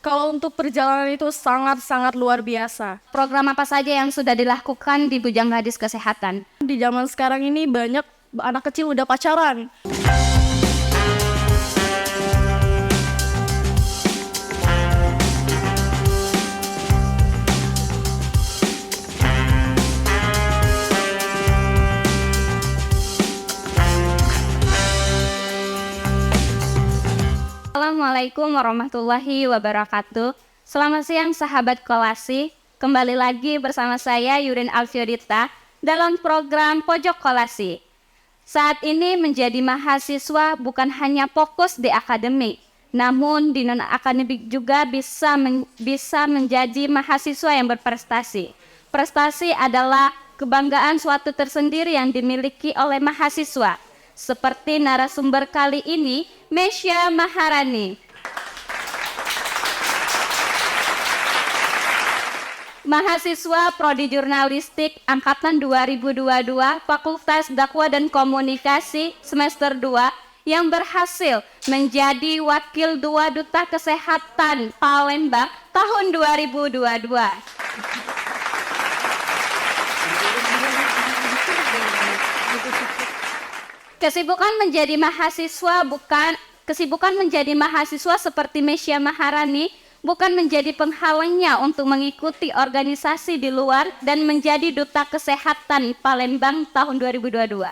Kalau untuk perjalanan itu sangat-sangat luar biasa. Program apa saja yang sudah dilakukan di Bujang Gadis Kesehatan? Di zaman sekarang ini banyak anak kecil udah pacaran. Assalamualaikum warahmatullahi wabarakatuh. Selamat siang sahabat Kolasi. Kembali lagi bersama saya Yurin Alfiodita dalam program Pojok Kolasi. Saat ini menjadi mahasiswa bukan hanya fokus di akademik, namun di non-akademik juga bisa menjadi mahasiswa yang berprestasi. Prestasi adalah kebanggaan suatu tersendiri yang dimiliki oleh mahasiswa. Seperti narasumber kali ini, Mesya Maharani. Mahasiswa Prodi Jurnalistik Angkatan 2022 Fakultas Dakwah dan Komunikasi semester 2 yang berhasil menjadi Wakil 2 Duta Kesehatan Palembang tahun 2022. Kesibukan menjadi mahasiswa seperti Mesya Maharani bukan menjadi penghalangnya untuk mengikuti organisasi di luar dan menjadi Duta Kesehatan Palembang tahun 2022.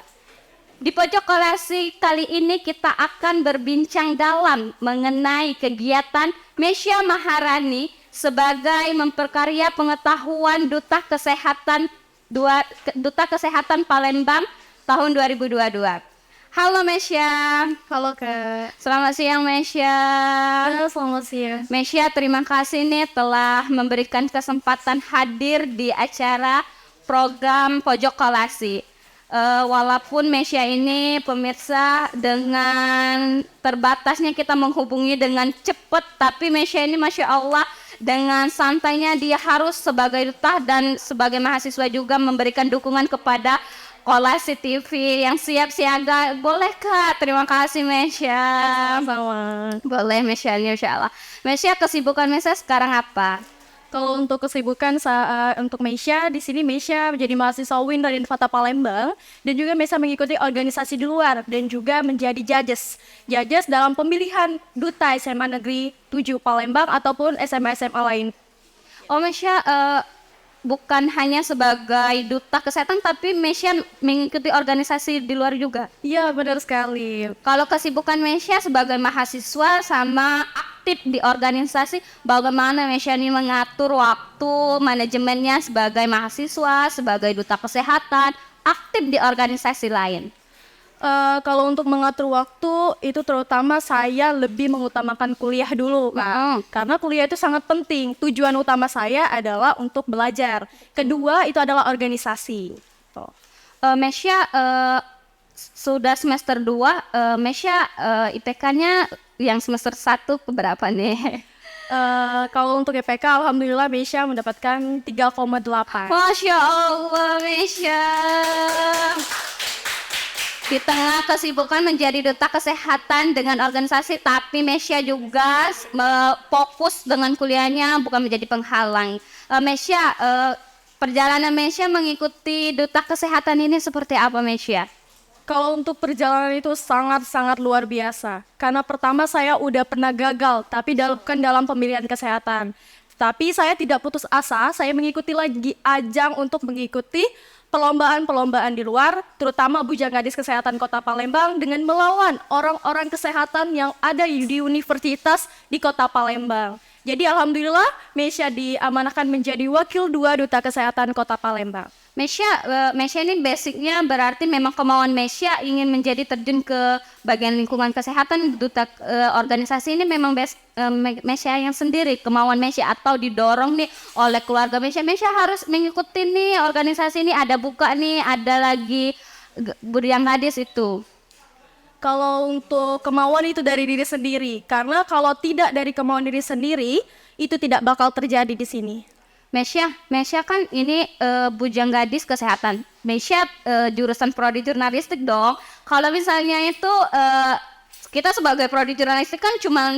Di Pojok Kolasi kali ini kita akan berbincang dalam mengenai kegiatan Mesya Maharani sebagai memperkarya pengetahuan Duta Kesehatan Palembang tahun 2022. Halo Mesya. Halo Kak. Selamat siang Mesya. Selamat siang. Mesya, terima kasih nih telah memberikan kesempatan hadir di acara program Pojok Kolasi. Walaupun Mesya ini pemirsa dengan terbatasnya kita menghubungi dengan cepat, tapi Mesya ini Masya Allah dengan santainya dia harus sebagai duta dan sebagai mahasiswa juga memberikan dukungan kepada Kolasi TV yang siap siaga. Boleh Kak? Terima kasih Mesya. Sama. Boleh Mesya, insya Allah. Mesya, kesibukan Mesya sekarang apa? Kalau untuk kesibukan untuk Mesya, di sini Mesya menjadi mahasiswa UIN dari Fata Palembang dan juga Mesya mengikuti organisasi di luar dan juga menjadi judges dalam pemilihan duta SMA Negeri 7 Palembang ataupun SMA-SMA lain. Oh Mesya, bukan hanya sebagai duta kesehatan tapi Mesya mengikuti organisasi di luar juga. Iya, benar sekali. Kalau kesibukan Mesya sebagai mahasiswa sama aktif di organisasi, bagaimana Mesya ini mengatur waktu manajemennya sebagai mahasiswa, sebagai duta kesehatan, aktif di organisasi lain? Kalau untuk mengatur waktu itu terutama saya lebih mengutamakan kuliah dulu Kak. Karena kuliah itu sangat penting. Tujuan utama saya adalah untuk belajar. Kedua itu adalah organisasi. Mesya sudah semester 2, Mesya IPK-nya yang semester 1 keberapa nih? Kalau untuk IPK alhamdulillah Mesya mendapatkan 3,8. Masya Allah Mesya. Di tengah kesibukan menjadi duta kesehatan dengan organisasi, tapi Mesya juga fokus dengan kuliahnya, bukan menjadi penghalang. Mesya, perjalanan Mesya mengikuti duta kesehatan ini seperti apa Mesya? Kalau untuk perjalanan itu sangat-sangat luar biasa. Karena pertama saya udah pernah gagal, tapi dalam pemilihan kesehatan. Tapi saya tidak putus asa, saya mengikuti lagi ajang untuk mengikuti perlombaan-perlombaan di luar, terutama Bujang Gadis Kesehatan Kota Palembang dengan melawan orang-orang kesehatan yang ada di universitas di Kota Palembang. Jadi alhamdulillah Mesya diamanahkan menjadi Wakil 2 Duta Kesehatan Kota Palembang. Mesya ini basicnya berarti memang kemauan Mesya ingin menjadi terjun ke bagian lingkungan kesehatan duta organisasi ini memang Mesya yang sendiri kemauan Mesya atau didorong nih oleh keluarga Mesya. Mesya harus mengikuti nih organisasi ini, ada buka nih, ada lagi Bujang Gadis itu. Kalau untuk kemauan itu dari diri sendiri, karena kalau tidak dari kemauan diri sendiri itu tidak bakal terjadi di sini. Mesya kan ini Bujang Gadis Kesehatan. Mesya jurusan Prodi Jurnalistik dong. Kalau misalnya itu kita sebagai prodi jurnalistik kan cuma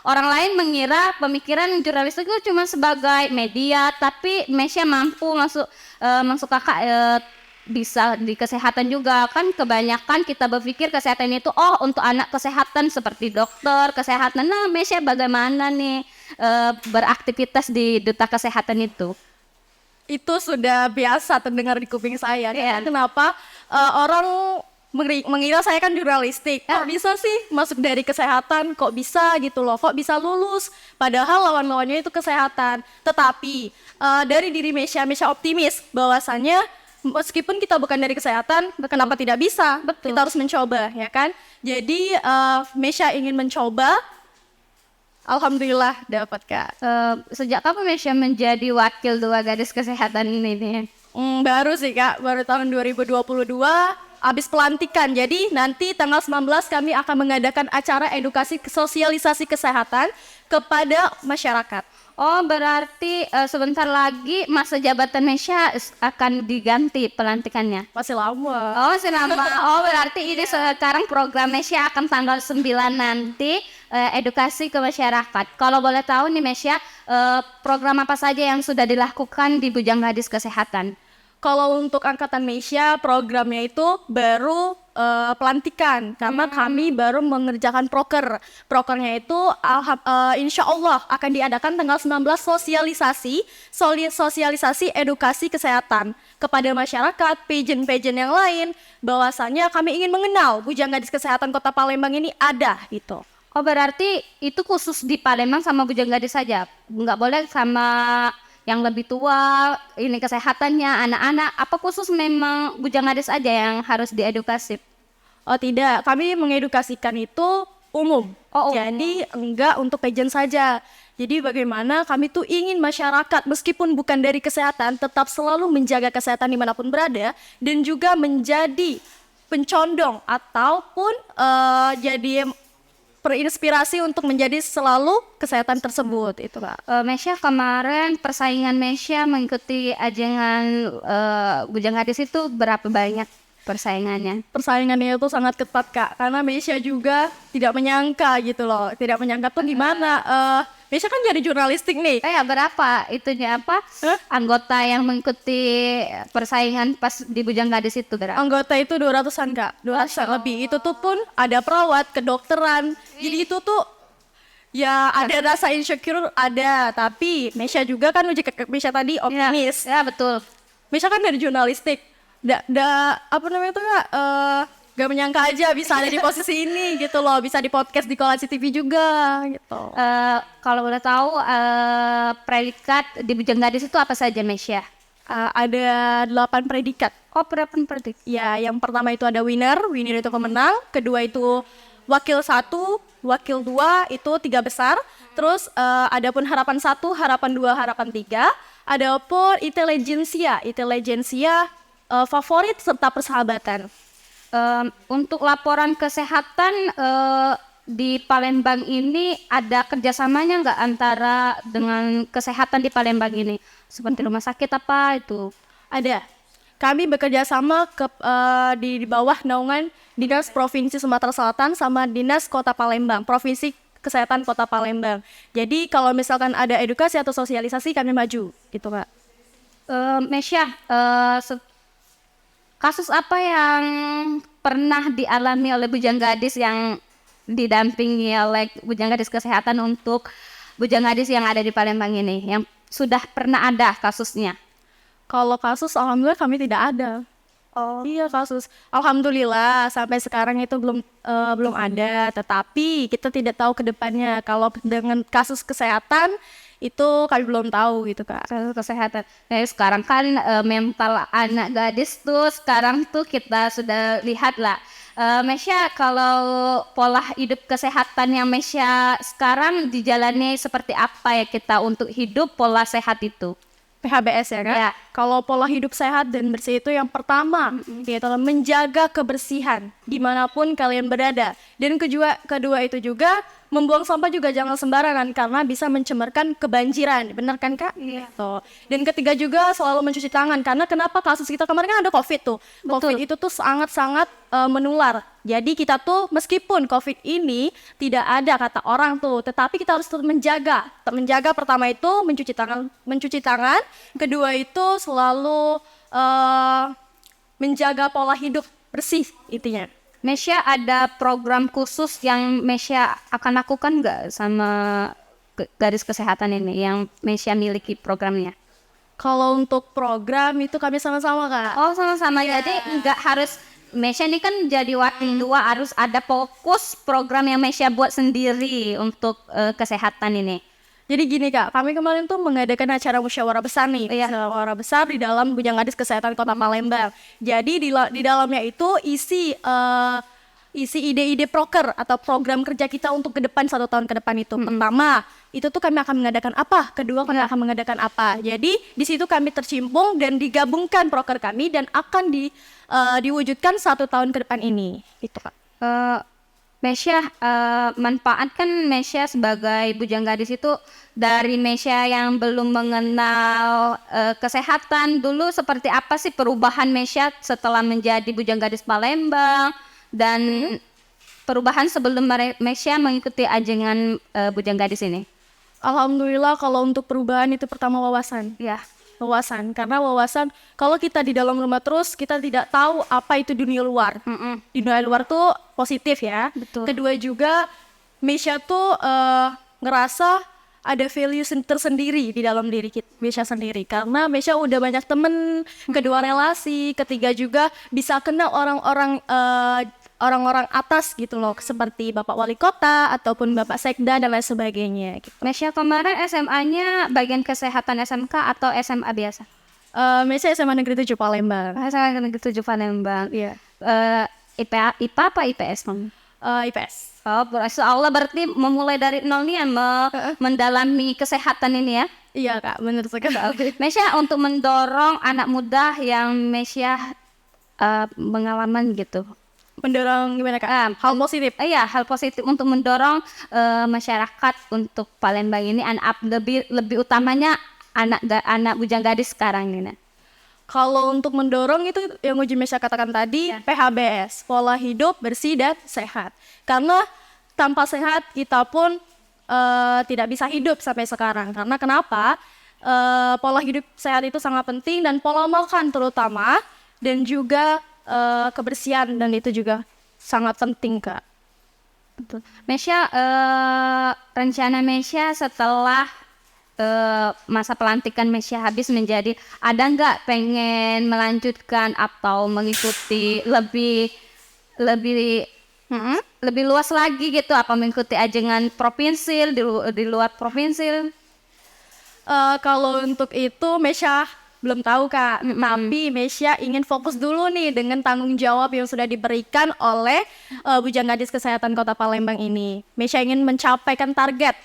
orang lain mengira pemikiran jurnalistik itu cuma sebagai media, tapi Mesya mampu masuk kakak bisa di kesehatan juga. Kan kebanyakan kita berpikir kesehatan itu untuk anak kesehatan seperti dokter kesehatan. Nah, Mesya bagaimana nih beraktivitas di duta kesehatan itu? Itu sudah biasa terdengar di kuping saya. Iya. Kenapa orang mengira saya kan jurnalistik, kok bisa sih masuk dari kesehatan, kok bisa gitu loh, kok bisa lulus, padahal lawan-lawannya itu kesehatan. Tetapi dari diri Mesya optimis bahwasannya meskipun kita bukan dari kesehatan, kenapa tidak bisa? Betul. Kita harus mencoba, ya kan? Jadi Mesya ingin mencoba, alhamdulillah dapat, Kak. Sejak kapan Mesya menjadi wakil dua gadis kesehatan ini? Baru sih, Kak, baru tahun 2022 habis pelantikan. Jadi nanti tanggal 19 kami akan mengadakan acara edukasi sosialisasi kesehatan kepada masyarakat. Oh, berarti sebentar lagi masa jabatan Mesya akan diganti pelantikannya. Masih lama. Oh, selama. Oh, berarti ini sekarang program Mesya akan tanggal 9 nanti edukasi ke masyarakat. Kalau boleh tahu nih Mesya, program apa saja yang sudah dilakukan di Bujang Gadis Kesehatan? Kalau untuk angkatan Mesya, programnya itu baru pelantikan karena kami baru mengerjakan proker. Prokernya itu insya Allah akan diadakan tanggal 19 sosialisasi edukasi kesehatan kepada masyarakat, pageant yang lain, bahwasannya kami ingin mengenal Bujang Gadis Kesehatan Kota Palembang ini ada gitu. Oh, berarti itu khusus di Palembang sama Bujang Gadis saja? Nggak boleh sama yang lebih tua, ini kesehatannya, anak-anak, apa khusus memang Bujang Gadis aja yang harus diedukasi? Oh tidak, kami mengedukasikan itu umum. Oh, umum. Jadi enggak untuk pageant saja. Jadi bagaimana kami tuh ingin masyarakat meskipun bukan dari kesehatan tetap selalu menjaga kesehatan dimanapun berada dan juga menjadi pencondong ataupun jadi berinspirasi untuk menjadi selalu kesehatan tersebut itu, Kak. Mesya kemarin persaingan Mesya mengikuti ajangan Bujang Gadis itu berapa banyak persaingannya? Persaingannya itu sangat ketat, Kak, karena Mesya juga tidak menyangka gitu loh, tidak menyangka tuh gimana. Mesya kan jadi jurnalistik nih. Berapa itunya anggota yang mengikuti persaingan pas di Bujang Gadis itu berapa? Anggota itu 200-an, Kak, 200-an lebih. Itu tuh pun ada perawat, kedokteran. Jadi itu tuh ya ada rasa insecure ada, tapi Mesya juga kan Mesya tadi optimis. Ya, betul. Mesya kan dari jurnalistik. Apa namanya tuh, Kak? Gak menyangka aja bisa ada di posisi ini gitu loh, bisa di podcast di Kolasi TV juga gitu. Kalau boleh tahu predikat di Bujang Gadis itu apa saja Mesya? Ada 8 predikat. Oh, berapa predikat? Ya, yang pertama itu ada winner itu pemenang, kedua itu wakil 1, wakil 2 itu 3 besar, terus ada pun harapan 1, harapan 2, harapan 3, ada pun intelijensia favorit serta persahabatan. Untuk laporan kesehatan di Palembang ini ada kerjasamanya nggak antara dengan kesehatan di Palembang ini? Seperti rumah sakit apa itu? Ada. Kami bekerja sama di bawah naungan Dinas Provinsi Sumatera Selatan sama Dinas Kota Palembang, Provinsi Kesehatan Kota Palembang. Jadi kalau misalkan ada edukasi atau sosialisasi kami maju, gitu, Kak. Mesya, kasus apa yang pernah dialami oleh Bujang Gadis yang didampingi oleh Bujang Gadis Kesehatan untuk Bujang Gadis yang ada di Palembang ini, yang sudah pernah ada kasusnya? Kalau kasus, alhamdulillah kami tidak ada. Oh iya, kasus alhamdulillah sampai sekarang itu belum ada. Tetapi kita tidak tahu ke depannya. Kalau dengan kasus kesehatan itu kami belum tahu gitu, Kak. kasus kesehatan. Nah, sekarang kan mental anak gadis tuh sekarang tuh kita sudah lihat lah. Mesya, kalau pola hidup kesehatan yang Mesya sekarang dijalani seperti apa ya kita untuk hidup pola sehat itu? PHBS ya, Kak? Ya. Kalau pola hidup sehat dan bersih itu yang pertama yaitu menjaga kebersihan dimanapun kalian berada. Dan kedua itu juga membuang sampah juga jangan sembarangan karena bisa mencemarkan kebanjiran, benar kan Kak? Iya. Tuh. Dan ketiga juga selalu mencuci tangan karena kenapa kasus kita kemarin kan ada COVID tuh. COVID itu tuh sangat-sangat menular. Jadi kita tuh meskipun COVID ini tidak ada kata orang tuh, tetapi kita harus tetap menjaga. Menjaga pertama itu mencuci tangan. Kedua itu selalu menjaga pola hidup bersih intinya. Mesya ada program khusus yang Mesya akan lakukan nggak sama garis kesehatan ini yang Mesya miliki programnya? Kalau untuk program itu kami sama-sama Kak. Oh sama-sama, jadi nggak harus Mesya ini kan jadi wakil dua, harus ada fokus program yang Mesya buat sendiri untuk kesehatan ini. Jadi gini Kak, kami kemarin tuh mengadakan acara musyawarah besar nih, musyawarah besar di dalam Bujang Gadis Kesehatan Kota Palembang. Jadi di dalamnya itu isi ide-ide proker atau program kerja kita untuk ke depan 1 tahun ke depan itu. Pertama, itu tuh kami akan mengadakan apa? Kedua, kami akan mengadakan apa? Jadi di situ kami tercimpung dan digabungkan proker kami dan akan diwujudkan 1 tahun ke depan ini. Gitu Kak. Mesya manfaatkan Mesya sebagai bujang gadis itu dari Mesya yang belum mengenal kesehatan dulu, seperti apa sih perubahan Mesya setelah menjadi bujang gadis Palembang dan perubahan sebelum Mesya mengikuti ajengan bujang gadis ini? Alhamdulillah kalau untuk perubahan itu pertama wawasan. Ya. Wawasan, karena wawasan kalau kita di dalam rumah terus kita tidak tahu apa itu dunia luar. Dunia luar tuh positif ya. Betul. Kedua juga Mesya tuh ngerasa ada value tersendiri di dalam diri kita, Mesya sendiri, karena Mesya udah banyak temen. Kedua relasi, ketiga juga bisa kenal orang-orang atas gitu loh, seperti Bapak Wali Kota ataupun Bapak Sekda dan lain sebagainya gitu. Mesya kemarin SMA-nya bagian kesehatan SMK atau SMA biasa? Mesya SMA Negeri 7 Palembang. SMA Negeri 7 Palembang. Iya. IPA apa IPS? IPS. Oh, Allah berarti memulai dari nol nih ya, mendalami kesehatan ini ya? Iya Kak, benar sekali. Mesya untuk mendorong anak muda yang Mesya pengalaman gitu. Mendorong gimana Kak? Hal positif. Iya, hal positif untuk mendorong masyarakat untuk Palembang ini, lebih utamanya anak bujang gadis sekarang ini. Kalau untuk mendorong itu yang Uji Mesya katakan tadi, PHBS, pola hidup bersih dan sehat. Karena tanpa sehat kita pun tidak bisa hidup sampai sekarang. Karena kenapa? Pola hidup sehat itu sangat penting dan pola makan terutama, dan juga kebersihan, dan itu juga sangat penting Kak. Betul. Mesya, rencana Mesya setelah masa pelantikan Mesya habis menjadi, ada nggak pengen melanjutkan atau mengikuti lebih luas lagi gitu, apa mengikuti ajengan provinsi di luar provinsi? Kalau untuk itu Mesya belum tahu Kak, tapi Mesya ingin fokus dulu nih dengan tanggung jawab yang sudah diberikan oleh Bujang Gadis Kesehatan Kota Palembang ini. Mesya ingin mencapaikan target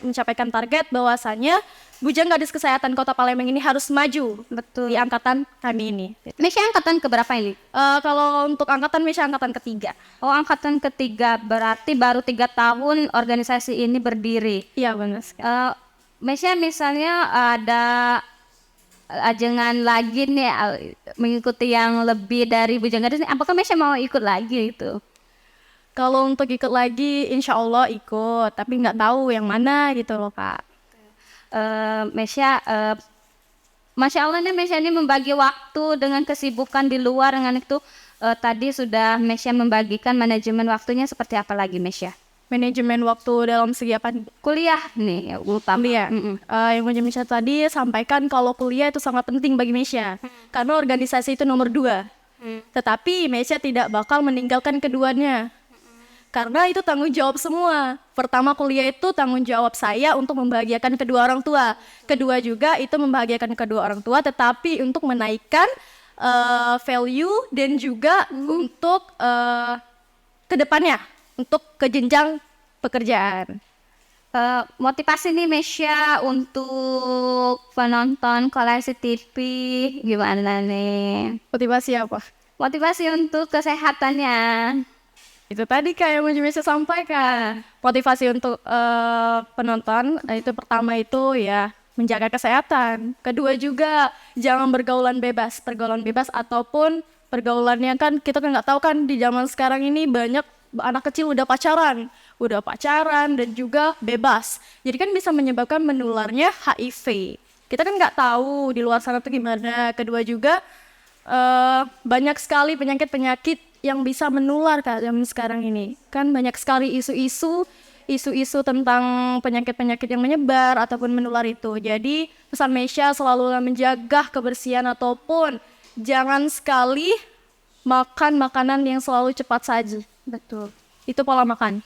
bahwasannya Bujang Gadis Kesehatan Kota Palembang ini harus maju. Betul. Di angkatan kami ini. Mesya angkatan keberapa ini? Kalau untuk angkatan Mesya angkatan ketiga. Oh, angkatan ketiga, berarti baru 3 tahun organisasi ini berdiri. Iya benar sekali. Mesya misalnya ada ajengan lagi nih mengikuti yang lebih dari bujang gadis nih, apakah Mesya mau ikut lagi itu? Kalau untuk ikut lagi insya Allah ikut, tapi nggak tahu yang mana gitu loh Kak. Mesya Masya Allah nih, Mesya ini membagi waktu dengan kesibukan di luar dengan itu. Tadi sudah Mesya membagikan manajemen waktunya, seperti apa lagi Mesya? Manajemen waktu dalam segi apa? Kuliah nih utama. Kuliah. Yang Uji Mesya tadi sampaikan kalau kuliah itu sangat penting bagi Mesya, karena organisasi itu nomor 2. Tetapi Mesya tidak bakal meninggalkan keduanya, karena itu tanggung jawab semua. Pertama, kuliah itu tanggung jawab saya untuk membahagiakan kedua orang tua. Kedua juga itu membahagiakan kedua orang tua, tetapi untuk menaikkan value dan juga untuk kedepannya, untuk ke jenjang pekerjaan. Motivasi nih Mesya untuk penonton Kolasi TV gimana nih? Motivasi apa? Motivasi untuk kesehatannya. Itu tadi Kak yang Mesya sampaikan. Motivasi untuk penonton itu pertama itu ya menjaga kesehatan. Kedua juga jangan bergaulan bebas. Pergaulan bebas ataupun pergaulannya kan kita kan nggak tahu kan di zaman sekarang ini banyak anak kecil udah pacaran dan juga bebas. Jadi kan bisa menyebabkan menularnya HIV. Kita kan nggak tahu di luar sana tuh gimana. Kedua juga banyak sekali penyakit-penyakit yang bisa menular Kak zaman sekarang ini. Kan banyak sekali isu-isu tentang penyakit-penyakit yang menyebar ataupun menular itu. Jadi pesan Mesya selalu menjaga kebersihan ataupun jangan sekali makan makanan yang selalu cepat saji. Betul. Itu pola makan.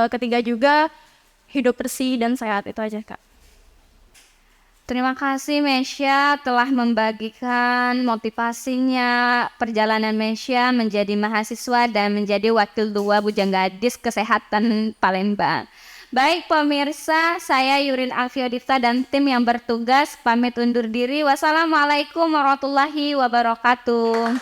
Ketiga juga hidup bersih dan sehat. Itu aja Kak. Terima kasih Mesya telah membagikan motivasinya perjalanan Mesya menjadi mahasiswa dan menjadi wakil 2 Bujang Gadis Kesehatan Palembang. Baik pemirsa, saya Yurin Alfiodifta dan tim yang bertugas pamit undur diri. Wassalamualaikum warahmatullahi wabarakatuh.